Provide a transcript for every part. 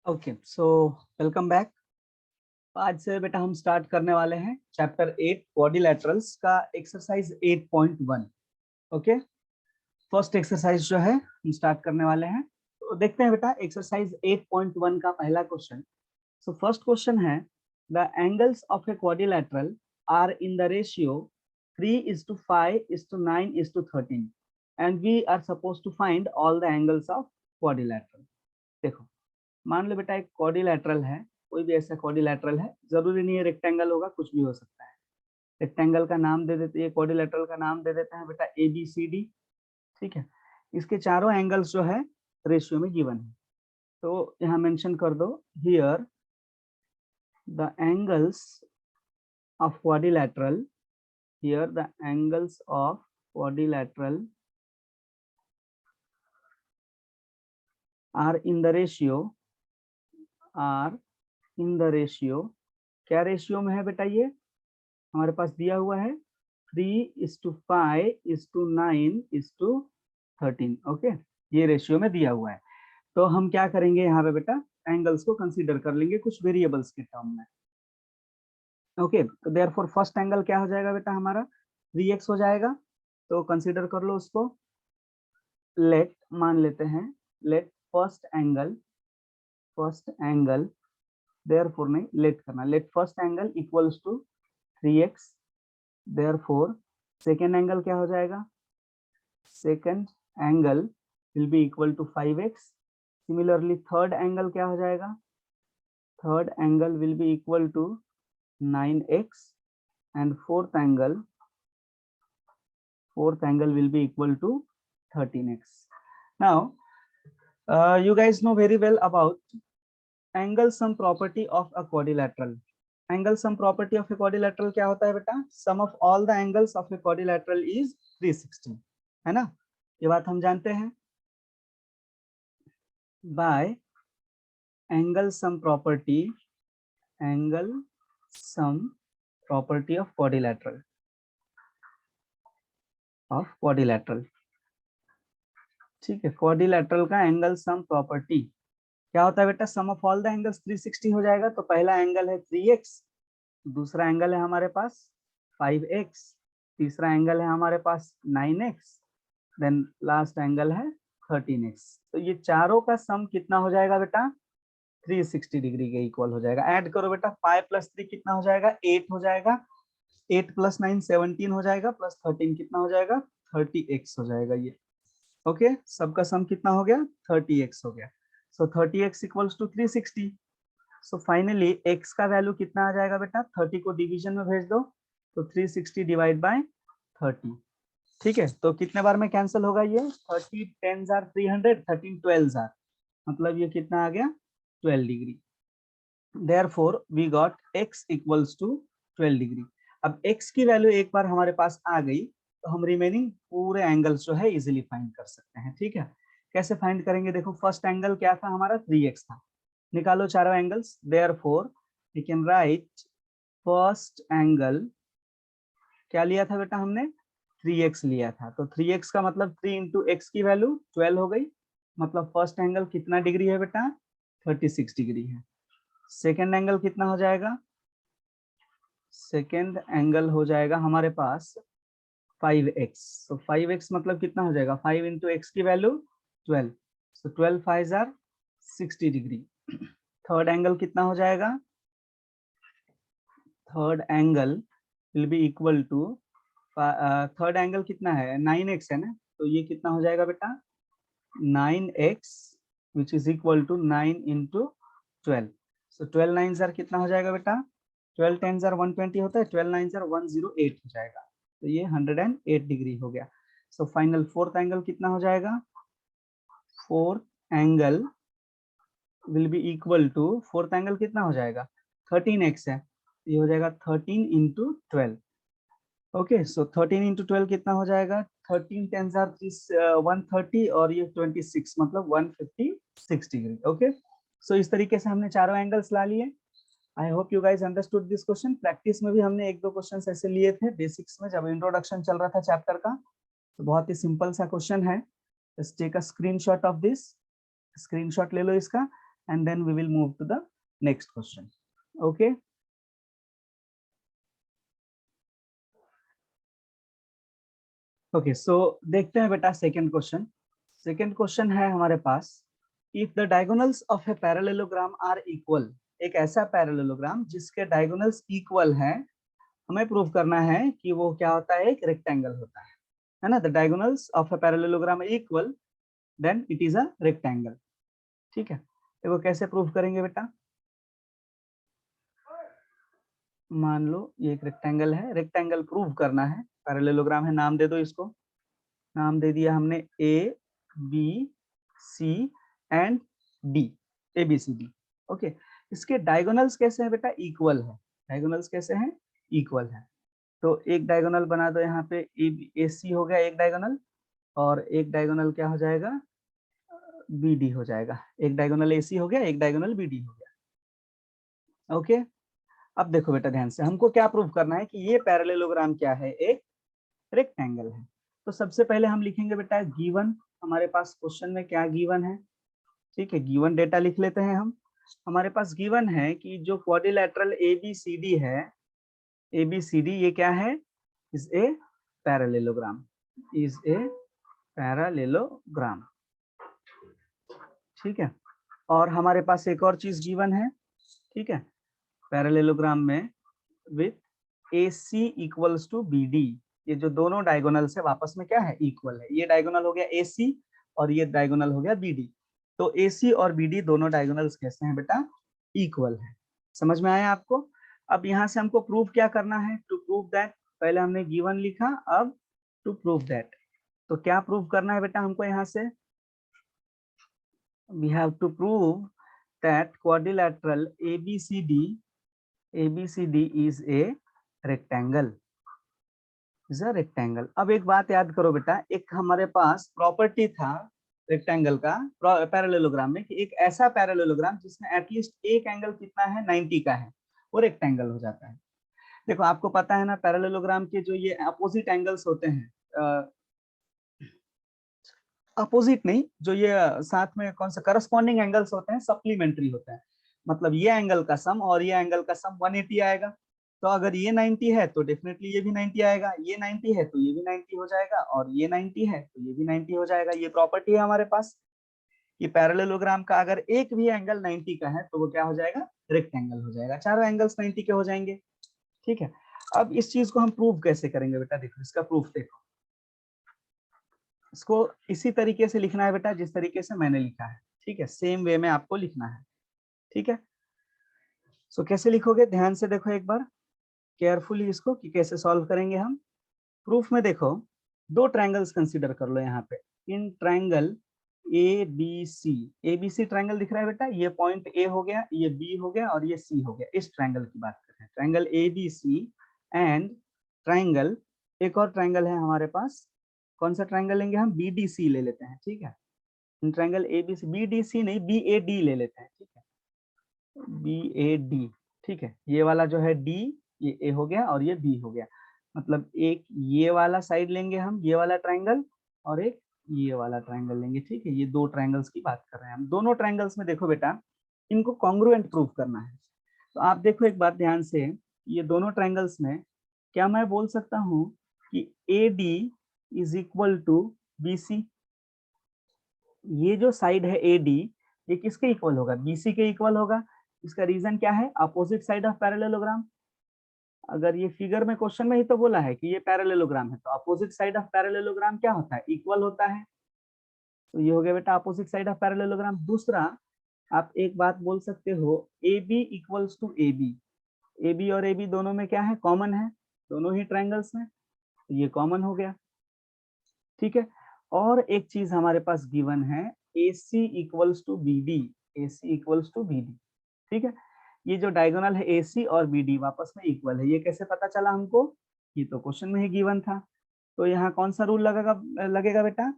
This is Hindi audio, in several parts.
Okay so welcome back. आज से बेटा हम स्टार्ट करने वाले हैं चैप्टर 8 क्वाड्रिलैटरल्स का एक्सरसाइज 8.1। ओके, फर्स्ट एक्सरसाइज जो है हम स्टार्ट करने वाले हैं, तो देखते हैं बेटा एक्सरसाइज 8.1 का पहला क्वेश्चन। सो फर्स्ट क्वेश्चन है, the angles of a quadrilateral are in the ratio 3:5:9:13 and we are suppose to find all the angles of quadrilateral. देखो, मान लो बेटा एक क्वाड्रिलैटरल है, कोई भी ऐसा क्वाड्रिलैटरल है, जरूरी नहीं है रेक्टेंगल होगा, कुछ भी हो सकता है। रेक्टेंगल का नाम दे देते हैं, क्वाड्रिलैटरल का नाम दे देते हैं बेटा ABCD। ठीक है, इसके चारों एंगल्स जो है रेशियो में गिवन है, तो यहाँ मेंशन कर दो, here the angles of quadrilateral, here the angles of quadrilateral are in the ratio, are in the ratio. क्या रेशियो में है बेटा? ये हमारे पास दिया हुआ है 3:5:9:13। ओके, ये रेशियो में दिया हुआ है, तो हम क्या करेंगे यहाँ पे बेटा, एंगल्स को कंसीडर कर लेंगे कुछ वेरिएबल्स के टर्म में। ओके, तो देयरफॉर फर्स्ट एंगल क्या हो जाएगा बेटा हमारा 3x हो जाएगा, तो कंसीडर कर लो उसको। लेट मान लेते हैं, लेट फर्स्ट एंगल देयरफॉर नहीं लेट करना, let first angle equals to 3x। Therefore, second angle क्या हो जाएगा? Second angle will be equal to 5x. Similarly, third angle क्या हो जाएगा? Third angle will be equal to 9x, and fourth angle will be equal to 13x. Now, you guys know very well about angle sum property of a quadrilateral. Angle sum property of a quadrilateral क्या होता है बेटा? Sum of all the angles of a quadrilateral is 360, है ना? ये बात हम जानते हैं। By angle sum property of quadrilateral, ठीक है। क्वाड्रिलैटरल का एंगल सम प्रॉपर्टी क्या होता है बेटा? Sum of all the angles 360 हो जाएगा, तो पहला एंगल है 3x, दूसरा एंगल है हमारे पास 5x, तीसरा एंगल है हमारे पास 9x, देन लास्ट एंगल है 13x। तो ये चारों का सम कितना हो जाएगा बेटा? 360 डिग्री के इक्वल हो जाएगा। ऐड करो बेटा, 5 + 3 कितना हो जाएगा? 8 हो जाएगा, 8 + 9 17 हो जाएगा, प्लस 13 कितना हो जाएगा? 30x हो जाएगा ये। ओके, सबका सम कितना हो गया? 30x हो गया। So 30x equals to 360। So finally x का वैल्यू कितना आ जाएगा बेटा? 30 को डिवीजन में भेज दो, तो 360 डिवाइड बाय 30। ठीक है, तो कितने बार में कैंसिल होगा ये? 30 10s are 300, 13 12s are, मतलब ये कितना आ गया? 12 degree. Therefore we got x equals to 12 degree. अब x की वैल्यू एक बार हमारे पास आ गई, तो हम रिमेनिंग पूरे एंगल्स जो है इजीली फाइंड कर सकते हैं। ठीक है, कैसे फाइंड करेंगे? देखो, फर्स्ट एंगल क्या था हमारा? 3x था, निकालो चारों angles. Therefore we can write first angle, क्या लिया था बेटा हमने? 3x लिया था, तो 3x का मतलब 3 इंटू एक्स की वैल्यू 12 हो गई, मतलब फर्स्ट एंगल कितना डिग्री है बेटा? 36 डिग्री है। सेकेंड एंगल कितना हो जाएगा? सेकेंड एंगल हो जाएगा हमारे पास 5x। तो 5x मतलब कितना हो जाएगा? 5 इंटू एक्स की value 12, so 12 5 are 60 degree. Third angle कितना हो जाएगा? Third angle will be equal to, third angle कितना है? 9x है ना, तो ये कितना हो जाएगा बेटा? 9x which is equal to 9 into 12। So 12 9s are कितना हो जाएगा बेटा? 12 10s आर 120 होता है, 12 9s आर 108 हो जाएगा, तो ये 108 डिग्री हो गया। सो फाइनल फोर्थ एंगल कितना हो जाएगा? Fourth angle will be equal to, fourth angle कितना हो जाएगा? 13x है, ये हो जाएगा 13 इंटू 12। ओके, सो 13 इंटू 12 कितना हो जाएगा? 13 10s आर 130 और ये 26, मतलब 156 डिग्री। ओके, सो इस तरीके से हमने चारों एंगल्स ला लिए। I hope you guys understood this question. Practice में भी हमने एक दो क्वेश्चन ऐसे लिए थे बेसिक्स में, जब इंट्रोडक्शन चल रहा था चैप्टर का, तो बहुत ही सिंपल सा क्वेश्चन है। Just take a screenshot of this, screenshot ले लो इसका, and then we will move to the next question. Okay. Okay, so देखते हैं बेटा सेकंड क्वेश्चन. सेकंड क्वेश्चन है हमारे पास, if the diagonals of a parallelogram are equal. एक ऐसा पैरेललोग्राम जिसके डायगोनल्स इक्वल हैं, हमें प्रूव करना है कि वो क्या होता है, एक रेक्टेंगल होता है ना. The diagonals of a parallelogram equal, then it is a rectangle. ठीक है, देखो कैसे प्रूव करेंगे बेटा. मान लो ये एक रेक्टेंगल है, रेक्टेंगल प्रूव करना है, पैरेललोग्राम है, नाम दे दो इसको. नाम दे दिया हमने A B C and D, A B C D. Okay, इसके डायगोनल्स कैसे हैं बेटा, इक्वल है. डायगोनल्स कैसे हैं, इक्वल है. तो एक डायगोनल बना दो यहाँ पे, ए सी हो गया एक डायगोनल, और एक डायगोनल क्या हो जाएगा, बी डी हो जाएगा. एक डायगोनल ए सी हो गया, एक डायगोनल बी डी हो गया. ओके, अब देखो बेटा ध्यान से, हमको क्या प्रूव करना है कि ये पैरेललोग्राम क्या है, एक रेक्टेंगल है. तो सबसे पहले हम लिखेंगे बेटा गिवन, हमारे पास क्वेश्चन में क्या गिवन है. ठीक है, गिवन डेटा लिख लेते हैं हम. हमारे पास गिवन है कि जो क्वाड्रिलैटरल ABCD है, ABCD ये क्या है, is a parallelogram, is a parallelogram. ठीक है, और हमारे पास एक और चीज गिवन है. ठीक है, पैरेललोग्राम में with AC equals to BD, ये जो दोनों डायगोनल्स है आपस में क्या है, इक्वल है. ये डायगोनल हो गया AC और ये डायगोनल हो गया BD. तो AC और BD दोनों डायगोनल्स कैसे हैं बेटा, इक्वल है. समझ में आया आपको. अब यहाँ से हमको प्रूव क्या करना है, टू प्रूव दैट. पहले हमने गिवन लिखा, अब टू प्रूव दैट. तो क्या प्रूव करना है बेटा हमको, यहाँ से we have to prove that quadrilateral ABCD is a rectangle, is a rectangle. अब एक बात याद करो बेटा, एक हमारे पास प्रॉपर्टी था रेक्टेंगल का पैरेललोग्राम में, कि एक ऐसा पैरेललोग्राम जिसमें एटलीस्ट एक एंगल कितना है, 90 का है, वो रेक्टेंगल हो जाता है. देखो आपको पता है ना, पैरेललोग्राम के जो ये अपोजिट एंगल्स होते हैं, अपोजिट नहीं, जो ये साथ में कौन सा करस्पॉन्डिंग एंगल्स होते हैं, सप्लीमेंट्री होते हैं. मतलब ये एंगल का सम और ये एंगल का सम 180 आएगा. तो अगर ये 90 है तो डेफिनेटली ये भी 90 आएगा, ये 90 है तो ये भी 90 हो जाएगा, और ये 90 है तो ये भी 90 हो जाएगा. ये प्रॉपर्टी है हमारे पास कि पैरेललोग्राम का अगर एक भी एंगल 90 का है तो वो क्या हो जाएगा, रेक्टेंगल हो जाएगा. चारों एंगल्स 90 के हो जाएंगे. ठीक है, अब इस चीज को हम प्रूव कैसे करेंगे बेटा, देखो इसका प्रूफ देखो. इसको इसी तरीके से लिखना है बेटा जिस तरीके से मैंने लिखा है. ठीक है, सेम वे में आपको लिखना है. ठीक है, सो कैसे लिखोगे, ध्यान से देखो एक बार केयरफुली इसको कि कैसे सॉल्व करेंगे हम. प्रूफ में देखो, दो ट्रायंगल्स कंसीडर कर लो यहाँ पे. इन ट्रायंगल ABC ट्रायंगल दिख रहा है बेटा, ये पॉइंट A हो गया, ये B हो गया और ये C हो गया. इस ट्रायंगल की बात कर रहे हैं, ट्रायंगल ABC एंड ट्रायंगल, एक और ट्रायंगल है हमारे पास. कौन सा ट्रायंगल लेंगे हम, BDC ले लेते हैं. ठीक है, ट्रायंगल ABC, BDC नहीं BAD ले लेते हैं. ठीक है, BAD. ठीक है, ये वाला जो है D, ये A हो गया और ये B हो गया. मतलब एक ये वाला साइड लेंगे हम, ये वाला ट्रायंगल, और एक ये वाला ट्रायंगल लेंगे. ठीक है, ये दो ट्रायंगल्स की बात कर रहे हैं हम. दोनों ट्रायंगल्स में देखो बेटा, इनको कॉन्ग्रुएंट प्रूव करना है. तो आप देखो एक बात ध्यान से, ये दोनों ट्रायंगल्स में क्या मैं बोल सकता हूँ कि AD is equal to BC. ये जो साइड है AD, ये किसके इक्वल होगा, BC के इक्वल होगा. इसका रीजन क्या है, अपोजिट साइड ऑफ पैरेललोग्राम. अगर ये फिगर में क्वेश्चन में ही तो बोला है कि ये पैरेललोग्राम है, तो अपोजिट साइड ऑफ पैरेललोग्राम क्या होता है, इक्वल होता है. तो ये हो गया बेटा अपोजिट साइड ऑफ पैरेललोग्राम. दूसरा, आप एक बात बोल सकते हो, AB equals to AB. AB और AB दोनों में क्या है, कॉमन है, दोनों ही ट्रायंगल्स में, तो ये कॉमन हो गया. ठीक है, और एक चीज हमारे पास गिवन है, AC equals to BD, AC equals to BD. ठीक है, ये जो डायगोनल है AC और BD वापस में इक्वल है. ये कैसे पता चला हमको, ये तो क्वेश्चन में ही गिवन था. तो यहाँ कौन सा रूल लगेगा बेटा,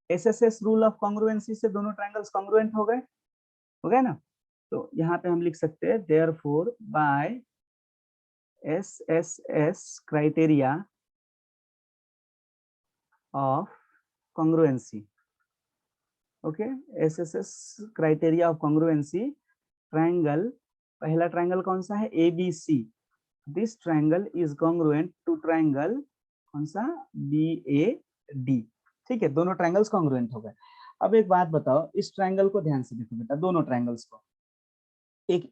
SSS रूल ऑफ कॉन्ग्रुएंसी से दोनों ट्रायंगल्स कॉन्ग्रुएंट हो गए ना. तो यहाँ पे हम लिख सकते हैं therefore by SSS criteria of congruency. Okay, SSS criteria of congruency, triangle, पहला ट्रायंगल कौन सा है, ABC, this triangle is congruent to triangle कौन सा, BAD। ठीक है, दोनों ट्रायंगल्स कॉन्ग्रुएंट हो गए। अब एक बात बताओ, इस ट्रायंगल को ध्यान से देखो बेटा, दोनों ट्रायंगल्स को, एक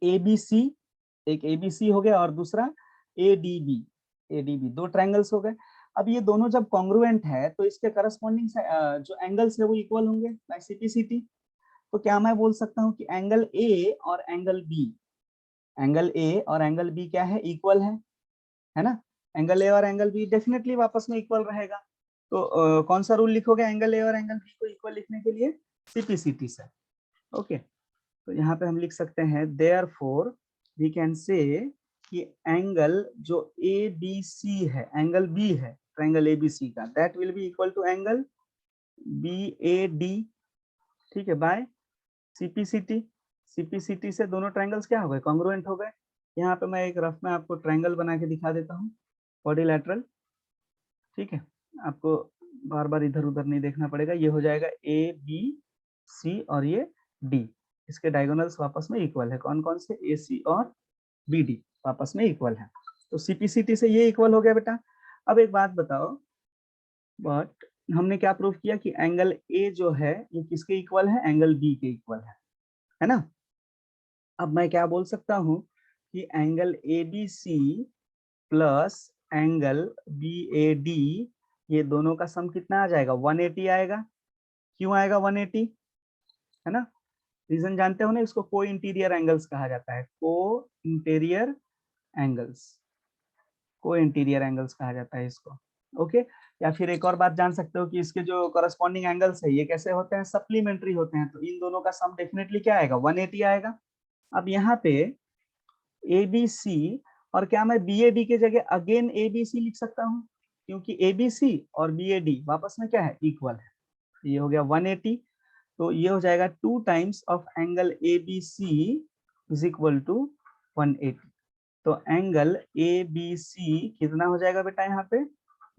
ABC हो गया और दूसरा ADB, दो ट्रायंगल्स हो गए। अब ये दोनों जब कॉन्ग्रुएंट है तो इसके करस्पॉन्डिंग जो एंगल्स है वो इक्वल होंगे बाय CPCT। तो क्या मैं बोल सकता हूँ कि एंगल A और एंगल B क्या है, इक्वल है ना। एंगल A और एंगल B डेफिनेटली आपस में इक्वल रहेगा। तो कौन सा रूल लिखोगे एंगल A और एंगल B को इक्वल लिखने के लिए, CPCT से। ओके, तो यहाँ पे हम लिख सकते हैं देयरफॉर वी कैन से कि एंगल जो ABC है, एंगल B है ट्रायंगल ABC का, that will be equal to angle BAD। ठीक है, बाय CPCT से दोनों ट्रायंगल्स क्या हो गए, कॉन्ग्रुएंट हो गए। यहाँ पे मैं एक रफ में आपको ट्रायंगल बना के दिखा देता हूँ, क्वाड्रिलैटरल। ठीक है, आपको बार बार इधर उधर नहीं देखना पड़ेगा। ये हो जाएगा ABC और ये D, इसके डायगोनल्स आपस में इक्वल है। कौन कौन से, AC और BD आपस में इक्वल है। तो CPCT से ये इक्वल हो गया बेटा। अब एक बात बताओ, बट हमने क्या प्रूव किया कि एंगल A जो है ये किसके इक्वल है, एंगल B के इक्वल है ना। अब मैं क्या बोल सकता हूँ कि angle ABC plus angle BAD, ये दोनों का सम कितना आ जाएगा, 180 आएगा। क्यों आएगा 180, है ना। रीजन जानते हो ना, इसको को इंटीरियर एंगल्स कहा जाता है, को इंटीरियर एंगल्स कहा जाता है इसको। ओके, या फिर एक और बात जान सकते हो कि इसके जो करस्पॉन्डिंग एंगल्स है ये कैसे होते हैं, सप्लीमेंट्री होते हैं। तो इन दोनों का सम डेफिनेटली क्या आएगा, 180 आएगा। अब यहाँ पे ABC और क्या मैं BAD के जगह अगेन ABC लिख सकता हूँ, क्योंकि ABC और BAD वापस में क्या है, इक्वल है। ये हो गया 180, तो ये हो जाएगा 2 times of angle ABC is equal to 180। तो एंगल ABC कितना हो जाएगा बेटा, यहाँ पे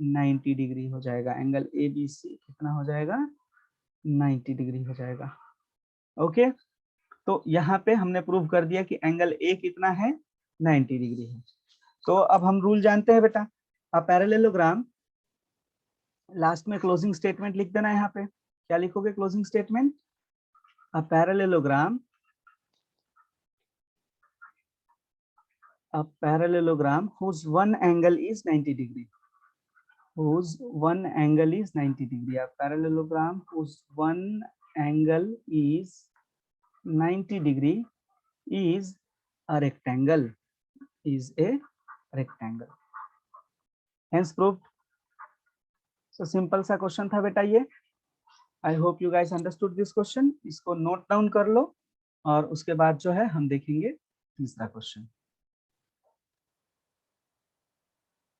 90 डिग्री हो जाएगा। एंगल ABC कितना हो जाएगा, 90 डिग्री हो जाएगा। ओके, तो यहाँ पे हमने प्रूव कर दिया कि एंगल A कितना है, 90 डिग्री है। तो अब हम रूल जानते हैं बेटा, अब पैरेललोग्राम, लास्ट में क्लोजिंग स्टेटमेंट लिख देना। यहाँ पे क्या लिखोगे, closing statement, a parallelogram whose one angle is 90 degree, whose one angle is 90 degree, a parallelogram whose one angle is 90 degree is a rectangle, is a rectangle, hence proved। so simple सा क्वेश्चन था बेटा ये। I hope you guys understood this question. इसको नोट डाउन कर लो और उसके बाद जो है हम देखेंगे तीसरा क्वेश्चन।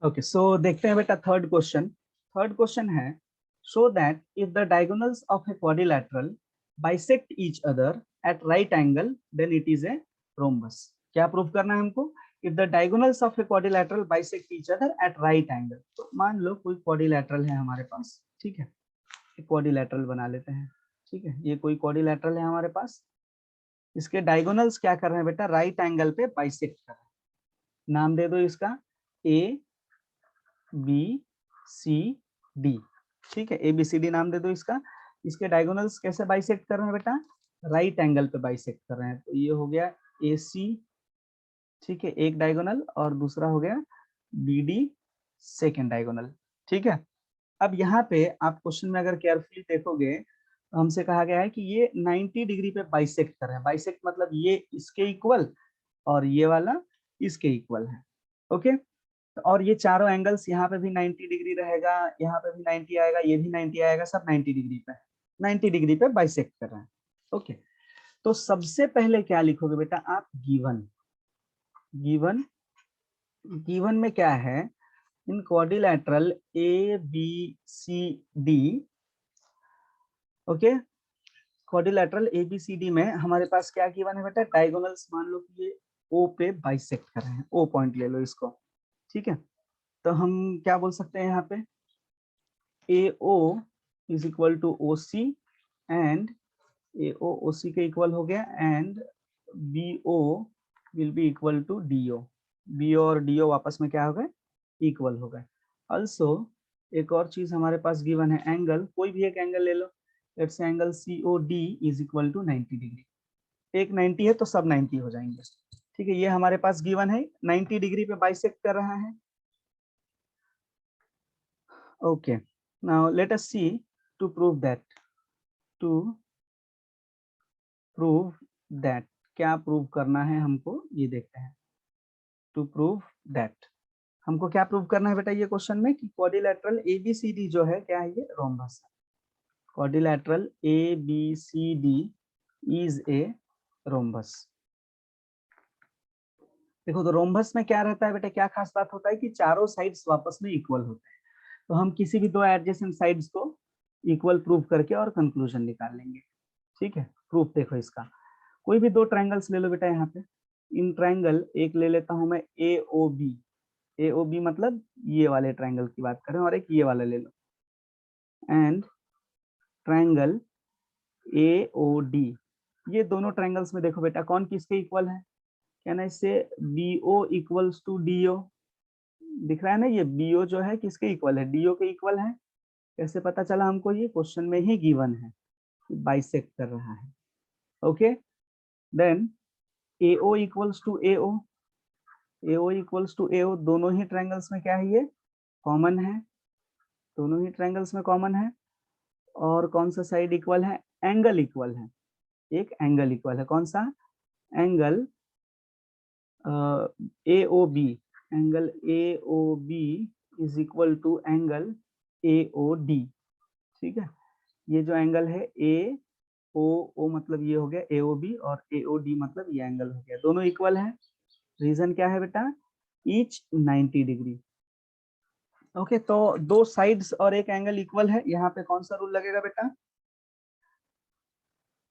ओके, सो देखते हैं बेटा थर्ड क्वेश्चन है, show that if the diagonals of a quadrilateral bisect each other at right angle then it is a rhombus. क्या प्रूफ करना है हमको, if the diagonals of a quadrilateral bisect each other at right angle. तो मान लो कोई क्वाड्रिलैटरल है हमारे पास, ठीक है, क्वाड्रिलैटरल बना लेते हैं। ठीक है, ये कोई क्वाड्रिलैटरल है हमारे पास, इसके डायगोनल्स क्या कर रहे हैं बेटा, राइट एंगल पे बाइसेक्ट कर रहे हैं। नाम दे दो इसका ABCD। ठीक है, ABCD नाम दे दो इसका। इसके डायगोनल्स कैसे बाइसेक्ट कर रहे हैं बेटा, राइट एंगल पे बाइसेक्ट कर रहे हैं। तो ये हो गया AC, ठीक है, एक डायगोनल, और दूसरा हो गया BD, सेकेंड डायगोनल। ठीक है, अब यहाँ पे आप क्वेश्चन में अगर केयरफुली देखोगे तो हमसे कहा गया है कि ये 90 डिग्री पे बाइसेक्ट कर रहे हैं। बाइसेक्ट मतलब ये इसके इक्वल और ये वाला इसके इक्वल है। ओके, और ये चारों एंगल्स यहाँ पे भी 90 डिग्री रहेगा, यहाँ पे भी 90 आएगा, ये भी 90 आएगा, सब 90 डिग्री पे, 90 डिग्री पे बाइसेक्ट कर रहे हैं। ओके, तो सबसे पहले क्या लिखोगे बेटा आप, गिवन में क्या है, in quadrilateral ABCD, okay, quadrilateral ABCD में हमारे पास क्या गिवन है बेटा, डायगोनल्स मान लो कि ये O पे बाइसेक्ट कर रहे हैं, O पॉइंट ले लो इसको। ठीक है, तो हम क्या बोल सकते हैं यहाँ पे, AO is equal to OC and AO OC के इक्वल हो गया, and BO will be equal to DO। BO और DO आपस में क्या हो गए, इक्वल हो गए। ऑल्सो एक और चीज हमारे पास गिवन है, एंगल, कोई भी एक एंगल ले लो, let's say angle COD is equal to 90 degree. एक 90 है तो सब 90 हो जाएंगे, ठीक है। ये हमारे पास गिवन है, 90 डिग्री पे बाइसेक्ट कर रहा है। Okay, now let us see to prove that, to prove that, क्या प्रूव करना है हमको, ये देखते हैं। टू प्रूव दैट हमको क्या प्रूव करना है बेटा ये क्वेश्चन में, कि क्वाड्रिलैटरल ABCD जो है क्या है, ये रोम्बस है। Quadrilateral ABCD is a rhombus. देखो तो रोम्बस में क्या रहता है बेटा, क्या खास बात होता है कि चारों साइड्स वापस में इक्वल होते हैं। तो हम किसी भी दो एडजेसेंट साइड्स को इक्वल प्रूव करके और कंक्लूजन निकाल लेंगे, ठीक है। प्रूफ देखो इसका, कोई भी दो ट्रायंगल्स ले लो बेटा यहाँ पे। इन ट्रायंगल एक ले लेता हूं मैं AOB, AOB मतलब ये वाले ट्रायंगल की बात करें, और एक ये वाला ले लो, एंड ट्रायंगल AOD। ये दोनों ट्रायंगल्स में देखो बेटा कौन किसके इक्वल है, कहना इससे BO इक्वल्स टू DO, दिख रहा है ना, ये BO जो है किसके इक्वल है, DO के इक्वल है। कैसे पता चला हमको, ये क्वेश्चन में ही गिवन है, बाइसेक्ट कर रहा है। Okay, then AO equals to AO, AO equals to AO, दोनों ही ट्रायंगल्स में क्या है, ये कॉमन है, दोनों ही ट्रायंगल्स में कॉमन है। और कौन सा साइड इक्वल है, एंगल इक्वल है, एक एंगल इक्वल है, कौन सा angle, AOB, angle AOB is equal to angle AOD, ठीक है। ये जो एंगल है AOO मतलब ये हो गया AOB, और AOD मतलब ये एंगल हो गया, दोनों इक्वल है। रीजन क्या है बेटा, ईच 90 डिग्री। ओके, तो दो साइड्स और एक एंगल इक्वल है, यहाँ पे कौन सा रूल लगेगा बेटा,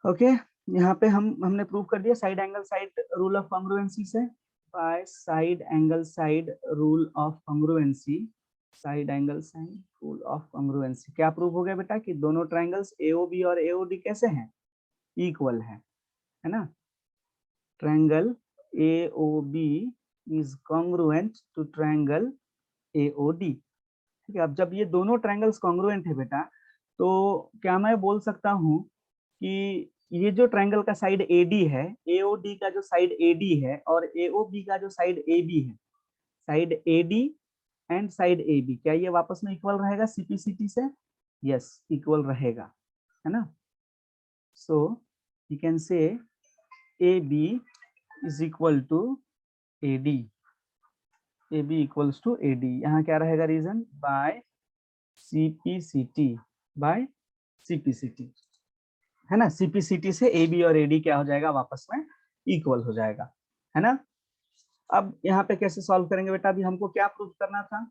ओके यहाँ पे हमने प्रूव कर दिया side angle side rule of congruency से, by side angle side rule of congruency, side angle side rule of congruency. क्या प्रूव हो गया बेटा कि दोनों ट्रायंगल्स AOB और AOD कैसे हैं, इक्वल है ना। Triangle AOB is congruent to triangle AOD, ठीक है। अब जब ये दोनों ट्रायंगल्स कॉन्ग्रुएंट है बेटा, तो क्या मैं बोल सकता हूँ कि ये जो ट्रायंगल का साइड AD है, AOD का जो साइड AD है, और AOB का जो साइड AB है, side AD and side AB, क्या ये वापस में इक्वल रहेगा CPCT से, यस इक्वल रहेगा, है ना। So you can say AB is equal to AD, AB equals to AD, यहाँ क्या रहेगा reason, by CPCT, by CPCT, है ना। CPCT से AB और AD क्या हो जाएगा, वापस में इक्वल हो जाएगा, है ना। अब यहाँ पे कैसे सॉल्व करेंगे बेटा, अभी हमको क्या प्रूव करना था,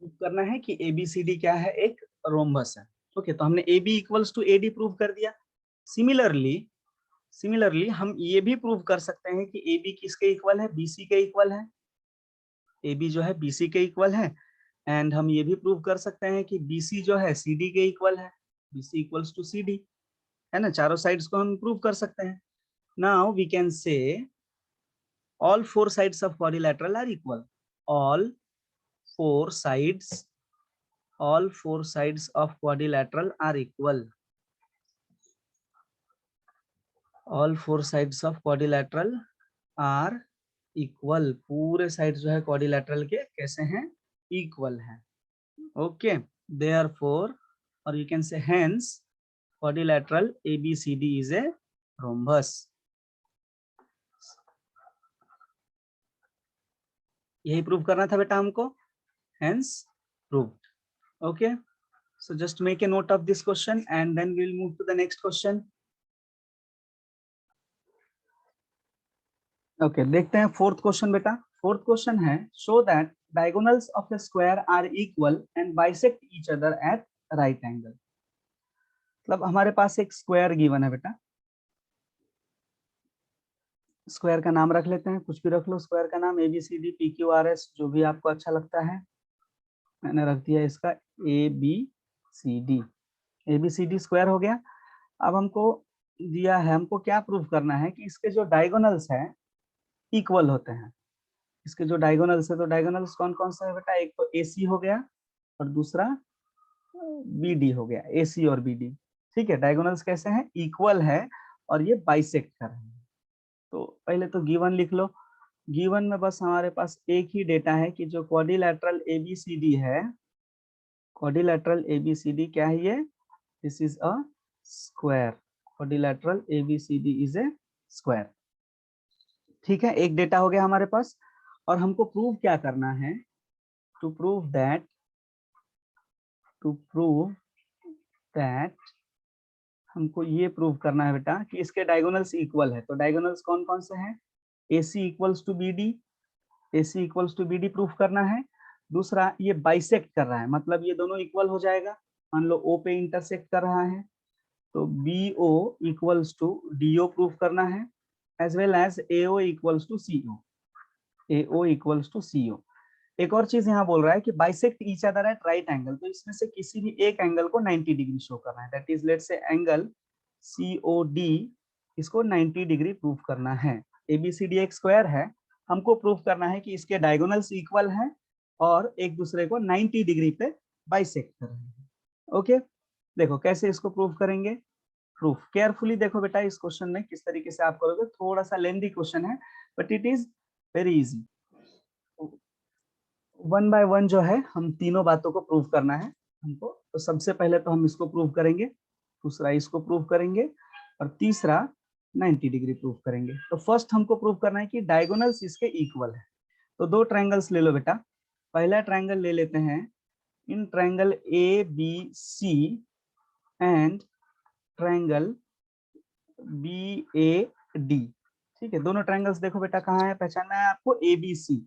प्रूव करना है कि ABCD क्या है, एक रोम्बस है। ओके, तो हमने AB equals to AD prove कर दिया। सिमिलरली हम ये भी प्रूव कर सकते हैं कि AB किसके इक्वल है, BC के इक्वल है, AB जो है BC के इक्वल है। एंड हम ये भी प्रूव कर सकते हैं कि BC जो है CD के इक्वल है, BC इक्वल्स टू CD, है ना। चारों साइड्स को हम प्रूव कर सकते हैं। Now we can say all four sides of quadrilateral are equal, all four sides all four sides of quadrilateral are equal, all four sides of quadrilateral are equal, पूरे साइड जो है क्वाड्रिलैटरल के कैसे हैं, इक्वल है। ओके, देयरफॉर, और यू कैन से hence quadrilateral ABCD is a rhombus, यही प्रूव करना था बेटा हमको, hence proved. Okay, so just make a note of this question and then we'll move to the next question. Okay, देखते हैं फोर्थ क्वेश्चन बेटा। फोर्थ क्वेश्चन है, show that diagonals of a square are equal and bisect each other at right angle। मतलब हमारे पास एक स्क्वायर गिवन है बेटा, स्क्वायर का नाम रख लेते हैं, कुछ भी रख लो स्क्वायर का नाम, ABCD PQRS जो भी आपको अच्छा लगता है, मैंने रख दिया इसका ABCD, ABCD स्क्वायर हो गया। अब हमको दिया है, हमको क्या प्रूव करना है कि इसके जो डायगोनल्स है इक्वल होते हैं। इसके जो डायगोनल्स है, तो डायगोनल्स कौन कौन सा है बेटा, एक तो AC हो गया और दूसरा BD हो गया, AC और BD। ठीक है, डायगोनल्स कैसे हैं, इक्वल है और ये बाइसेक्ट कर रहे हैं। तो पहले तो गिवन लिख लो। गिवन में बस हमारे पास एक ही डेटा है कि जो क्वाड्रिलैटरल ABCD है, क्वाड्रिलैटरल ABCD क्या है ये, this is a square. Quadrilateral ABCD is a square. ठीक है, एक डेटा हो गया हमारे पास। और हमको प्रूव क्या करना है, टू प्रूव दैट हमको ये प्रूव करना है बेटा कि इसके डायगोनल्स इक्वल है। तो डायगोनल्स कौन कौन से हैं, AC equals to BD, AC equals to BD proof करना है। दूसरा, ये बाइसेक्ट कर रहा है, मतलब ये दोनों इक्वल हो जाएगा। मान लो O पे इंटरसेक्ट कर रहा है, तो BO equals to DO proof करना है, as well as AO equals to CO, AO equals to CO। एक और चीज यहाँ बोल रहा है कि bisect each other at right angle, तो इसमें से किसी भी एक एंगल को 90 डिग्री शो करना है। That is let's say angle COD, इसको 90 डिग्री प्रूफ करना है। ABCD एक स्क्वायर है, हमको प्रूफ करना है कि इसके डायगोनल्स इक्वल हैं और एक दूसरे को 90 डिग्री पे बाइसेक्ट कर रहे हैं। ओके, देखो कैसे इसको प्रूफ करेंगे। प्रूफ केयरफुली देखो बेटा, इस क्वेश्चन में किस तरीके से आप करोगे, थोड़ा सा लेंथी क्वेश्चन है but it is very easy. One by one जो है हम तीनों बातों को प्रूव करना है हमको। तो सबसे पहले तो हम इसको प्रूव करेंगे, दूसरा इसको प्रूव करेंगे और तीसरा 90 डिग्री प्रूव करेंगे। तो फर्स्ट हमको प्रूव करना है कि डायगोनल्स इसके इक्वल है। तो दो ट्रायंगल्स ले लो बेटा। पहला ट्रायंगल ले लेते हैं, in triangle ABC and triangle BAD। ठीक है, दोनों ट्रायंगल्स देखो बेटा कहाँ है, पहचानना है आपको, ABC।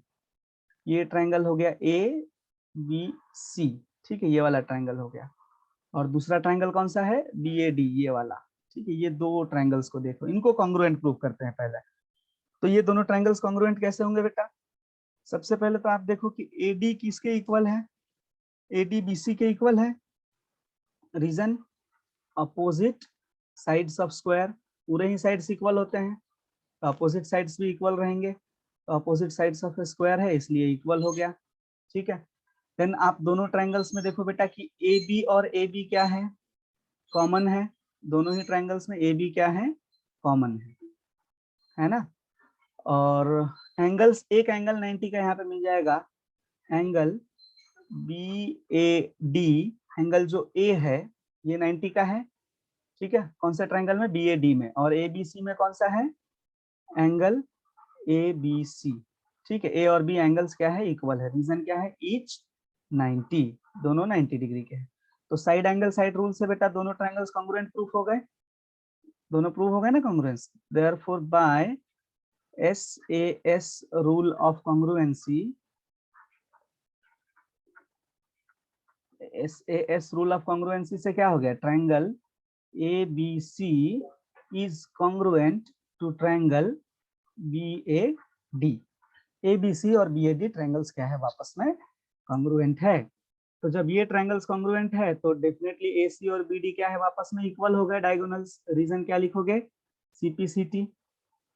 ये ट्रायंगल हो गया ABC, ठीक है, ये वाला ट्रायंगल हो गया। और दूसरा ट्रायंगल कौन सा है, BAD, ये वाला। ठीक है, ये दो ट्रायंगल्स को देखो, इनको कॉन्ग्रुएंट प्रूव करते हैं पहले। तो ये दोनों ट्रायंगल्स कॉन्ग्रुएंट कैसे होंगे बेटा, सबसे पहले तो आप देखो कि AD किसके इक्वल है, AD BC के इक्वल है। Reason, opposite sides of square, पूरे ही साइड्स इक्वल होते हैं तो अपोजिट साइड्स भी इक्वल रहेंगे। तो अपोजिट साइड्स ऑफ स्क्वायर है इसलिए इक्वल हो गया। ठीक है, देन आप दोनों ट्रायंगल्स में देखो बेटा कि AB और AB क्या है, कॉमन है। दोनों ही ट्रायंगल्स में AB क्या है, कॉमन है ना। और एंगल्स, एक एंगल 90 का यहाँ पे मिल जाएगा, एंगल BAD, एंगल जो A है ये 90 का है। ठीक है, कौन सा ट्रायंगल में, BAD में। और ABC में कौन सा है, एंगल ABC। ठीक है, A और B एंगल्स क्या है, इक्वल है। रीजन क्या है, ईच 90, दोनों 90 डिग्री के हैं। तो साइड एंगल साइड रूल से बेटा दोनों ट्रायंगल्स कॉन्ग्रुएंट प्रूफ हो गए, दोनों प्रूफ हो गए ना congruence. Therefore by SAS rule of congruency, SAS rule of congruency से क्या हो गया, triangle ABC is congruent to triangle BAD। ABC और BAD ट्रायंगल्स क्या है, आपस में कॉन्ग्रुएंट है। तो जब ये ट्रायंगल्स कॉन्ग्रुएंट है तो डेफिनेटली AC और BD क्या है, आपस में इक्वल हो गए डायगोनल्स। रीजन क्या लिखोगे, CPCT।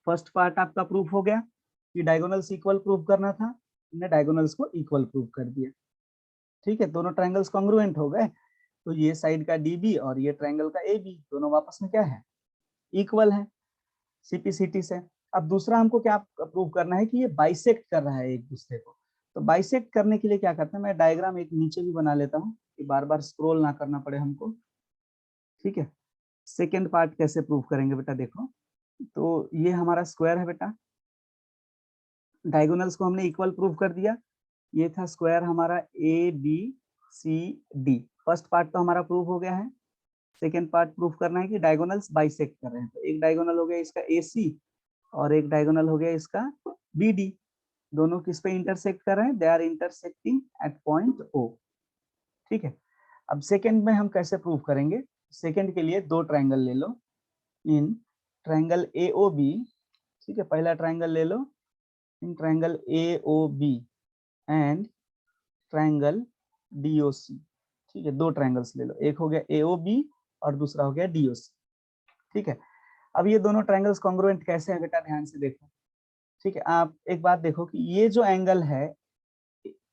फर्स्ट पार्ट आपका प्रूफ हो गया कि डायगोनल्स इक्वल प्रूफ करना था, हमने डायगोनल्स को इक्वल प्रूफ कर दिया। ठीक है, दोनों ट्रायंगल्स कॉन्ग्रुएंट हो गए। तो ये साइड का DB और ये ट्रायंगल का AB दोनों आपस में क्या है, इक्वल है, CPCT से। अब दूसरा हमको क्या प्रूव करना है कि ये बाइसेक्ट कर रहा है एक दूसरे को। तो बाइसेक्ट करने के लिए क्या करते हैं, मैं डायग्राम एक नीचे भी बना लेता हूँ कि बार बार स्क्रॉल ना करना पड़े हमको। ठीक है, सेकेंड पार्ट कैसे प्रूव करेंगे बेटा, देखो। तो ये हमारा स्क्वायर है बेटा, डायगोनल्स को हमने इक्वल प्रूव कर दिया। ये था स्क्वायर हमारा ABCD। फर्स्ट पार्ट तो हमारा प्रूव हो गया है। सेकेंड पार्ट प्रूफ करना है कि डायगोनल्स बाइसेक्ट कर रहे हैं। तो एक डायगोनल हो गया इसका AC और एक डायगोनल हो गया इसका BD। दोनों किस पे इंटरसेक्ट कर रहे हैं, they are intersecting at point O। ठीक है, अब सेकंड में हम कैसे प्रूव करेंगे, सेकंड के लिए दो ट्रायंगल ले लो, इन ट्रायंगल AOB। ठीक है, पहला ट्रायंगल ले लो, in triangle AOB and triangle DOC। ठीक है, दो ट्रायंगल्स ले लो, एक हो गया AOB और दूसरा हो गया DOC। ठीक है, अब ये दोनों ट्रायंगल्स कॉन्ग्रुएंट कैसे हैं बेटा, ध्यान से देखो। ठीक है, आप एक बात देखो कि ये जो एंगल है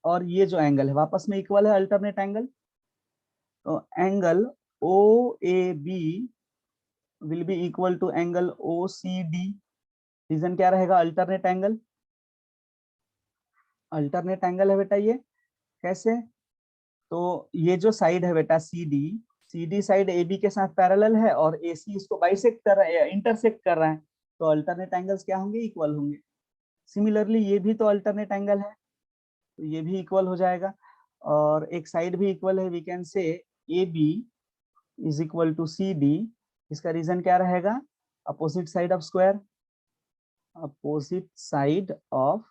और ये जो एंगल है वापस में इक्वल है, अल्टरनेट एंगल। तो angle O A B will be equal to angle O C D. Reason क्या रहेगा, अल्टरनेट एंगल। अल्टरनेट एंगल है बेटा ये। कैसे, तो ये जो साइड है बेटा C D side A B के साथ पैरेलल है और ए सी इसको बाइसेक्ट कर रहा है, इंटरसेक्ट कर रहा है, तो अल्टरनेट एंगल्स क्या होंगे, इक्वल होंगे। सिमिलरली ये भी तो अल्टरनेट एंगल है, तो ये भी इक्वल हो जाएगा। और एक साइड भी इक्वल है, we can say A B is equal to C D. इसका रीजन क्या रहेगा, opposite side of square, opposite side of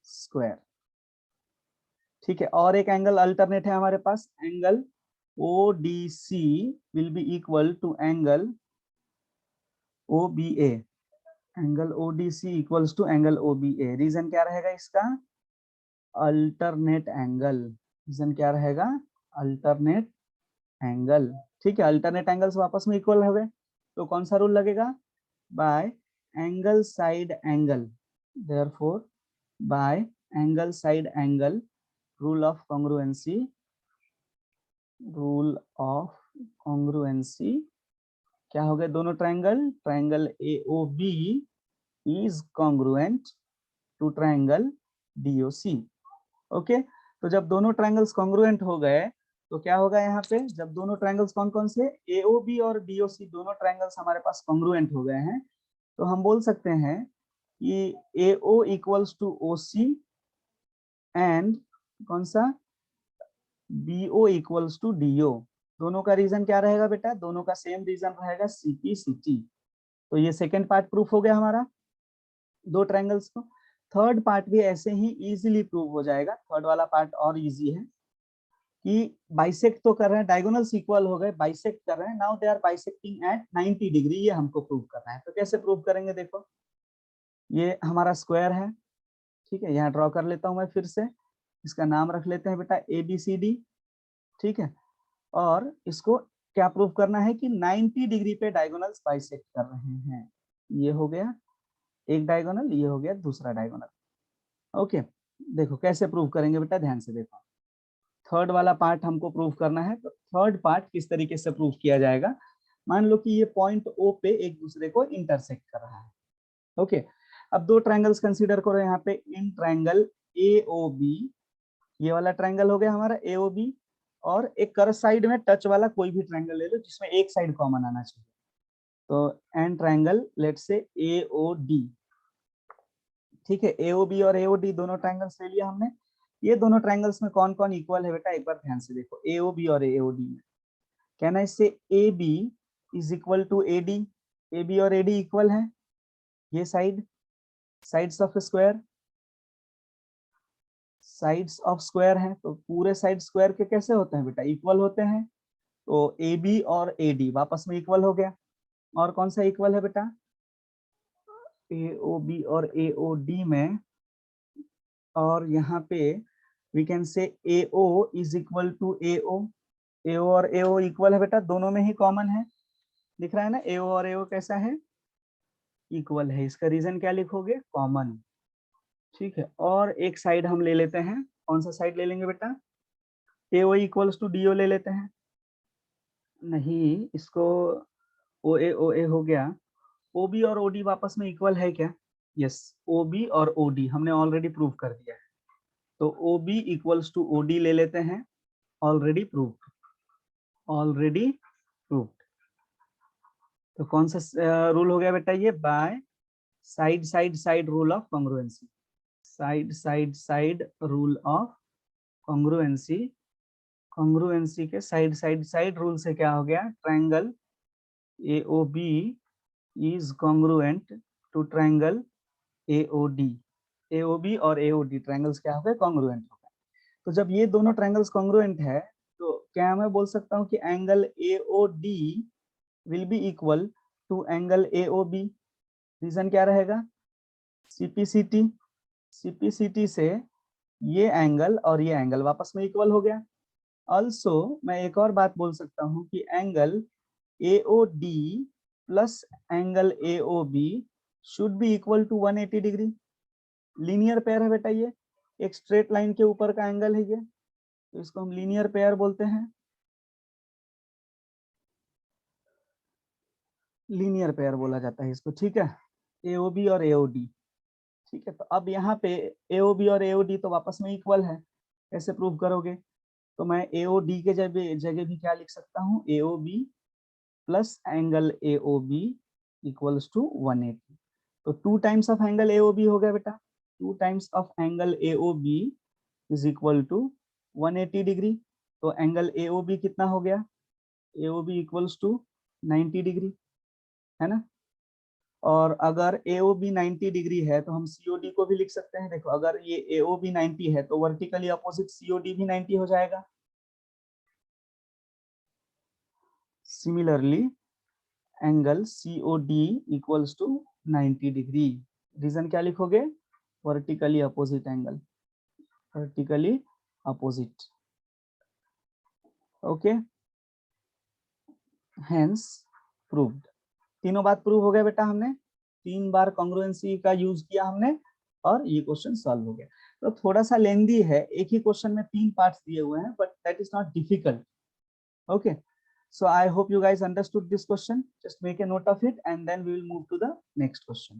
square. ठीक है, और एक एंगल अल्टरनेट है हमारे पास, angle O D C will be equal to angle O B A. Angle O D C equals to angle O B A. Reason क्या रहेगा इसका, अल्टरनेट एंगल। रीजन क्या रहेगा, अल्टरनेट एंगल। ठीक है, अल्टरनेट एंगल्स वापस में इक्वल हो गए, तो कौन सा रूल लगेगा, by angle side angle. Therefore by angle side angle rule of congruency, rule of congruency. क्या हो गया, दोनों triangle, triangle A O B is congruent to triangle D O C. Okay, तो जब दोनों ट्रायंगल्स कॉन्ग्रुएंट हो गए तो क्या होगा यहाँ पे, जब दोनों ट्रायंगल्स कौन कौन से, AOB और DOC दोनों ट्रायंगल्स हमारे पास कॉन्ग्रुएंट हो गए हैं, तो हम बोल सकते हैं कि AO equals to OC and कौन सा, BO इक्वल्स टू DO। दोनों का रीजन क्या रहेगा बेटा, दोनों का सेम रीजन रहेगा CP CT। तो ये सेकेंड पार्ट प्रूफ हो गया हमारा दो ट्रायंगल्स को। थर्ड पार्ट भी ऐसे ही इजीली प्रूव हो जाएगा। थर्ड वाला पार्ट और इजी है कि बाइसेक्ट तो कर रहे हैं, डायगोनल्स इक्वल हो गए, बाइसेक्ट कर रहे हैं, now they are bisecting at 90 degree, ये हमको प्रूव करना है। तो कैसे प्रूव करेंगे, देखो ये हमारा स्क्वायर है, ठीक है, यहाँ ड्रॉ कर लेता हूं मैं फिर से, इसका नाम रख लेते हैं बेटा ABCD। ठीक है, और इसको क्या प्रूव करना है कि 90 डिग्री पे डायगोनल्स बाइसेक्ट कर रहे हैं। ये हो गया एक डायगोनल, ये हो गया दूसरा डायगोनल। ओके, देखो कैसे प्रूव करेंगे बेटा, ध्यान से देखो। थर्ड वाला पार्ट हमको प्रूव करना है, तो थर्ड पार्ट किस तरीके से प्रूव किया जाएगा, मान लो कि ये पॉइंट O पे एक दूसरे को इंटरसेक्ट कर रहा है। ओके, अब दो ट्रायंगल्स कंसीडर करो यहाँ पे, इन ट्रायंगल AOB, ये वाला ट्रायंगल हो गया हमारा AOB, और एक कर साइड में टच वाला कोई भी ट्रायंगल ले लो जिसमें एक साइड कॉमन आना चाहिए। तो and triangle let's say AOD। ठीक है, AOB और AOD दोनों ट्रायंगल्स ले लिया हमने। ये दोनों ट्रायंगल्स में कौन कौन इक्वल है बेटा, एक बार ध्यान से देखो, AOB और AOD में। Can I say AB is equal to AD। AB और AD इक्वल है, ये sides of square, sides of square है, तो पूरे साइड स्क्वायर के कैसे होते हैं बेटा, इक्वल होते हैं। तो AB और AD वापस में इक्वल हो गया। और कौन सा इक्वल है बेटा, AOB और AOD में, और यहाँ पे we can say AO is equal to AO। AO और AO इक्वल है बेटा, दोनों में ही कॉमन है, दिख रहा है ना, AO और AO कैसा है, इक्वल है। इसका रीजन क्या लिखोगे, कॉमन। ठीक है, और एक साइड हम ले लेते हैं, कौन सा साइड ले लेंगे बेटा, AO इक्वल्स टू DO ले लेते हैं। नहीं, इसको OA हो गया। OB और OD वापस में इक्वल है क्या, यस, OB और OD हमने ऑलरेडी प्रूव कर दिया है, तो OB इक्वल्स टू OD ले लेते हैं, ऑलरेडी प्रूव, ऑलरेडी प्रूव। तो कौन सा रूल हो गया बेटा ये, by side side side rule of congruency, side side side rule of congruency. Congruency के साइड साइड साइड रूल से क्या हो गया, triangle AOB is congruent to triangle AOD। AOB और AOD ट्रायंगल्स क्या हो गए, कॉन्ग्रुएंट हो गए। तो जब ये दोनों ट्रायंगल्स कॉन्ग्रुएंट है, तो क्या मैं बोल सकता हूँ कि angle AOD will be equal to angle AOB। Reason क्या रहेगा, CPCT। CPCT से ये एंगल और ये एंगल वापस में इक्वल हो गया। ऑल्सो मैं एक और बात बोल सकता हूँ कि angle AOD plus angle AOB should be equal to 180 degree. Linear pair है बेटा, ये एक स्ट्रेट लाइन के ऊपर का एंगल है ये, तो इसको हम लीनियर पेयर बोलते हैं, लीनियर पेयर बोला जाता है इसको, ठीक है, AOB और AOD। ठीक है, तो अब यहाँ पे AOB और AOD तो आपस में इक्वल है, कैसे प्रूव करोगे? तो मैं AOD के जगह भी क्या लिख सकता हूँ, AOB plus angle AOB equals to 180। तो 2 टाइम्स ऑफ एंगल AOB हो गया बेटा, 2 times of angle AOB is equal to 180 degree. तो एंगल AOB कितना हो गया, AOB इक्वल्स टू 90 डिग्री, है ना। और अगर AOB 90 डिग्री है तो हम COD को भी लिख सकते हैं। देखो अगर ये AOB 90 है तो वर्टिकली अपोजिट COD भी 90 हो जाएगा। Similarly angle COD equals to 90 degree. Reason क्या लिखोगे, vertically opposite angle, vertically opposite, okay, hence proved. तीनों बात प्रूव हो गया बेटा, हमने 3 बार कॉन्ग्रुएंसी का यूज किया हमने और ये क्वेश्चन सॉल्व हो गया। तो थोड़ा सा लेंदी है, एक ही क्वेश्चन में 3 पार्ट्स दिए हुए हैं, but that is not difficult, okay. So I hope you guys understood this question. Just make a note of it and then we will move to the next question.